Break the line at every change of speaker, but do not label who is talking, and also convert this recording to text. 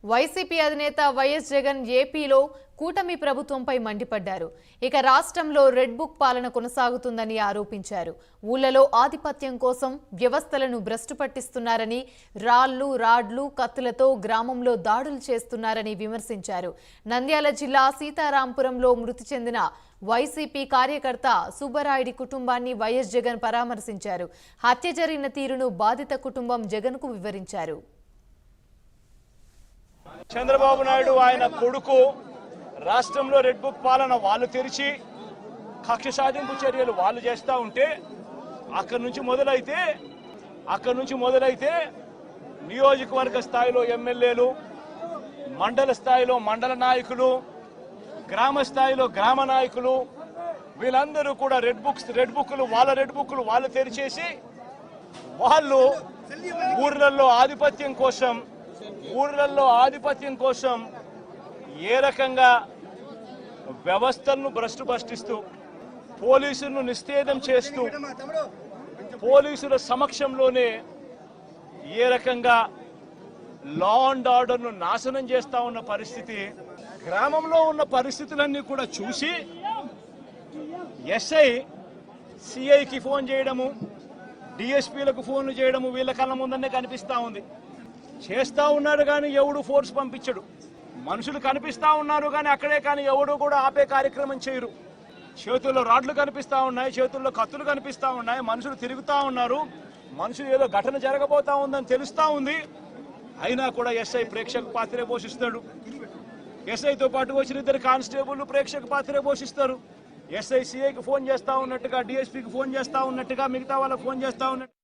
YCP అధినేత YS Jagan ఏపీలో కూటమి ప్రభుత్వంపై మండిపడ్డారు. ఇక రాష్ట్రంలో రెడ్ బుక్ పాలన కొనసాగుతుందని ఆరోపించారు. ఊళ్ళలో ఆధిపత్యం కోసం వ్యవస్థలను భ్రష్టు పట్టిస్తున్నారని, రాడ్లు కత్తులతో గ్రామంలో దాడులు చేస్తున్నారని విమర్శించారు. నంద్యాల జిల్లా సీతారాంపురంలో మృతి చెందిన వైసీపీ కార్యకర్త సుబ్బరాయుడి కుటుంబాన్ని వైఎస్ జగన్ పరామర్శించారు. హత్య జరిగిన తీరును బాధిత కుటుంబం జగన్కు వివరించారు.
చంద్రబాబు నాయుడు ఆయన కొడుకు రాష్ట్రంలో రెడ్ బుక్ పాలన వాళ్ళు తెరిచి కక్ష సాధింపు చర్యలు వాళ్ళు చేస్తూ ఉంటే అక్కడి నుంచి మొదలైతే నియోజకవర్గ స్థాయిలో ఎమ్మెల్యేలు, మండల స్థాయిలో మండల నాయకులు, గ్రామ స్థాయిలో గ్రామ నాయకులు వీళ్ళందరూ కూడా రెడ్ బుక్లు వాళ్ళు తెరిచేసి వాళ్ళు ఊర్లలో ఆధిపత్యం కోసం ఏ రకంగా వ్యవస్థలను భ్రష్టు పట్టిస్తూ పోలీసులను నిస్తేదం చేస్తూ పోలీసుల సమక్షంలోనే ఏ రకంగా లా అండ్ ఆర్డర్ను నాశనం చేస్తా ఉన్న పరిస్థితి, గ్రామంలో ఉన్న పరిస్థితులన్నీ కూడా చూసి ఎస్ఐ సిఐకి ఫోన్ చేయడము, డిఎస్పీలకు ఫోన్లు చేయడము వీళ్ళ కళ్ళ ముందనే కనిపిస్తా ఉంది. చేస్తా ఉన్నారు కానీ ఎవడు ఫోర్స్ పంపించడు. మనుషులు కనిపిస్తా ఉన్నారు కానీ అక్కడే కానీ ఎవడు కూడా ఆపే కార్యక్రమం చేయరు. చేతుల్లో రాడ్లు కనిపిస్తా ఉన్నాయి, చేతుల్లో కత్తులు కనిపిస్తా ఉన్నాయి, మనుషులు తిరుగుతా ఉన్నారు, మనుషులు ఏదో ఘటన జరగబోతా ఉందని తెలుస్తా ఉంది. అయినా కూడా ఎస్ఐ ప్రేక్షక పాత్రే పోషిస్తాడు. ఎస్ఐతో పాటు వచ్చిన ఇద్దరు కానిస్టేబుల్ ప్రేక్షక పాత్రే పోషిస్తారు. ఎస్ఐ సిఐకి ఫోన్ చేస్తా ఉన్నట్టుగా, డిఎస్పీకి ఫోన్ చేస్తా ఉన్నట్టుగా, మిగతా వాళ్ళకి ఫోన్ చేస్తా ఉన్నట్టు